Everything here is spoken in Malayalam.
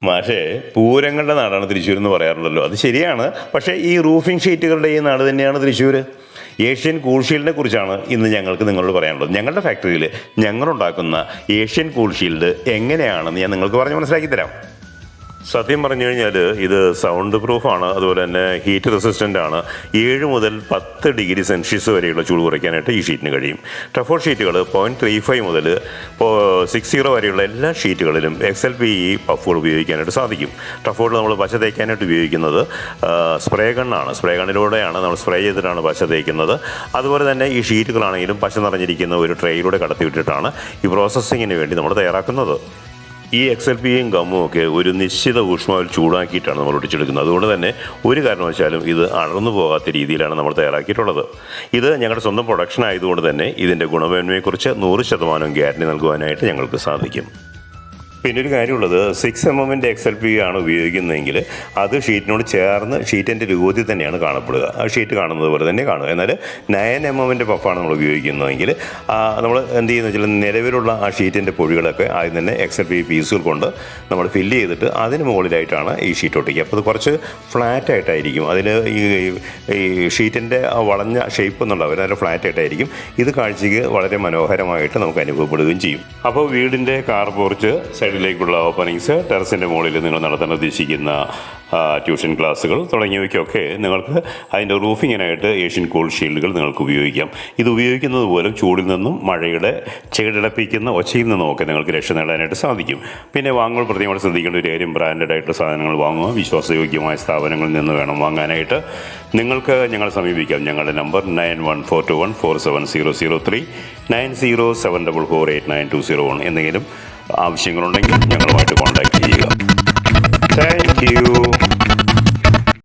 മാഷേ, പൂരങ്ങളുടെ നാടാണ് തൃശ്ശൂർ എന്ന് പറയാറുണ്ടല്ലോ, അത് ശരിയാണ്. പക്ഷേ ഈ റൂഫിംഗ് ഷീറ്റുകളുടെ ഈ നാട് തന്നെയാണ് തൃശ്ശൂർ. ഏഷ്യൻ കൂൾ ഷീൽഡിനെ കുറിച്ചാണ് ഇന്ന് ഞങ്ങൾക്ക് നിങ്ങളോട് പറയാനുള്ളത്. ഞങ്ങളുടെ ഫാക്ടറിയിൽ ഞങ്ങളുണ്ടാക്കുന്ന ഏഷ്യൻ കൂൾ ഷീൽഡ് എങ്ങനെയാണെന്ന് ഞാൻ നിങ്ങൾക്ക് പറഞ്ഞ് മനസ്സിലാക്കി തരാം. സത്യം പറഞ്ഞു കഴിഞ്ഞാൽ ഇത് സൗണ്ട് പ്രൂഫാണ്, അതുപോലെ തന്നെ ഹീറ്റ് റെസിസ്റ്റൻ്റ് ആണ്. 7 മുതൽ 10 ഡിഗ്രി സെൽഷ്യസ് വരെയുള്ള ചൂട് കുറയ്ക്കാനായിട്ട് ഈ ഷീറ്റിന് കഴിയും. ടഫോർ ഷീറ്റുകൾ 0.35 മുതൽ 60 വരെയുള്ള എല്ലാ ഷീറ്റുകളിലും XLPE പഫുകൾ ഉപയോഗിക്കാനായിട്ട് സാധിക്കും. ടഫോർഡ് നമ്മൾ പശ തേക്കാനായിട്ട് ഉപയോഗിക്കുന്നത് സ്പ്രേ ഗണ്ണാണ്. സ്പ്രേ ഗണ്ണിലൂടെയാണ് നമ്മൾ സ്പ്രേ ചെയ്തിട്ടാണ് പശ തേക്കുന്നത്. അതുപോലെ തന്നെ ഈ ഷീറ്റുകളാണെങ്കിലും പശ നിറഞ്ഞിരിക്കുന്ന ഒരു ട്രേയിലൂടെ കടത്തിവിട്ടിട്ടാണ് ഈ പ്രോസസ്സിങ്ങിന് വേണ്ടി നമ്മൾ തയ്യാറാക്കുന്നത്. ഈ XLPEയും ഗമ്മും ഒക്കെ ഒരു നിശ്ചിത ഊഷ്മാവിൽ ചൂടാക്കിയിട്ടാണ് നമ്മൾ ഒട്ടിച്ചെടുക്കുന്നത്. അതുകൊണ്ട് തന്നെ ഒരു കാരണവശാലും ഇത് അടർന്നു പോകാത്ത രീതിയിലാണ് നമ്മൾ തയ്യാറാക്കിയിട്ടുള്ളത്. ഇത് ഞങ്ങളുടെ സ്വന്തം പ്രൊഡക്ഷൻ ആയതുകൊണ്ട് തന്നെ ഇതിൻ്റെ ഗുണമേന്മയെക്കുറിച്ച് 100% ഗ്യാരണ്ടി നൽകുവാനായിട്ട് ഞങ്ങൾക്ക് സാധിക്കും. പിന്നെ ഒരു കാര്യമുള്ളത്, 6 mm XLPE ആണ് ഉപയോഗിക്കുന്നതെങ്കിൽ അത് ഷീറ്റിനോട് ചേർന്ന് ഷീറ്റിൻ്റെ രൂപത്തിൽ തന്നെയാണ് കാണപ്പെടുക. ആ ഷീറ്റ് കാണുന്നത് പോലെ തന്നെ കാണുക. എന്നാൽ 9 mm പഫാണ് നമ്മൾ ഉപയോഗിക്കുന്നതെങ്കിൽ നമ്മൾ എന്ത് ചെയ്യുന്നത് വെച്ചാൽ നിലവിലുള്ള ആ ഷീറ്റിൻ്റെ പൊടികളൊക്കെ ആദ്യം തന്നെ XLPE പീസുകൾ കൊണ്ട് നമ്മൾ ഫില്ല് ചെയ്തിട്ട് അതിന് മുകളിലായിട്ടാണ് ഈ ഷീറ്റ് ഒട്ടിക്കുക. അപ്പോൾ അത് കുറച്ച് ഫ്ലാറ്റായിട്ടായിരിക്കും. അതിൽ ഈ ഷീറ്റിൻ്റെ വളഞ്ഞ ഷേപ്പ് എന്നുള്ളത് നല്ല ഫ്ലാറ്റായിട്ടായിരിക്കും. ഇത് കാഴ്ചയ്ക്ക് വളരെ മനോഹരമായിട്ട് നമുക്ക് അനുഭവപ്പെടുകയും ചെയ്യും. അപ്പോൾ വീടിൻ്റെ കാർ പോർച്ച്, സൈഡിലേക്കുള്ള ഓപ്പണിങ്സ്, ടെറസിൻ്റെ മുകളിൽ നിങ്ങൾ നടത്താൻ ഉദ്ദേശിക്കുന്ന ട്യൂഷൻ ക്ലാസ്സുകൾ തുടങ്ങിയവയ്ക്കൊക്കെ നിങ്ങൾക്ക് അതിൻ്റെ റൂഫിങ്ങിനായിട്ട് ഏഷ്യൻ കൂൾ ഷീൽഡുകൾ നിങ്ങൾക്ക് ഉപയോഗിക്കാം. ഇത് ഉപയോഗിക്കുന്നത് പോലും ചൂടിൽ നിന്നും മഴയുടെ ചെകിടപ്പിക്കുന്ന ഒച്ചയിൽ നിന്നുമൊക്കെ നിങ്ങൾക്ക് രക്ഷ നേടാനായിട്ട് സാധിക്കും. പിന്നെ വാങ്ങുമ്പോൾ പ്രത്യേകമായി ശ്രദ്ധിക്കേണ്ട ഒരു കാര്യം, ബ്രാൻഡഡ് ആയിട്ടുള്ള സാധനങ്ങൾ വാങ്ങുക. വിശ്വാസയോഗ്യമായ സ്ഥാപനങ്ങളിൽ നിന്ന് വേണം വാങ്ങാനായിട്ട്. നിങ്ങൾക്ക് ഞങ്ങളെ സമീപിക്കാം. ഞങ്ങളുടെ നമ്പർ 9142147003, 9074489201. എന്തെങ്കിലും ആവശ്യങ്ങളുണ്ടെങ്കിൽ ഞങ്ങളുമായിട്ട് കോൺടാക്റ്റ് ചെയ്യുക. Thank you.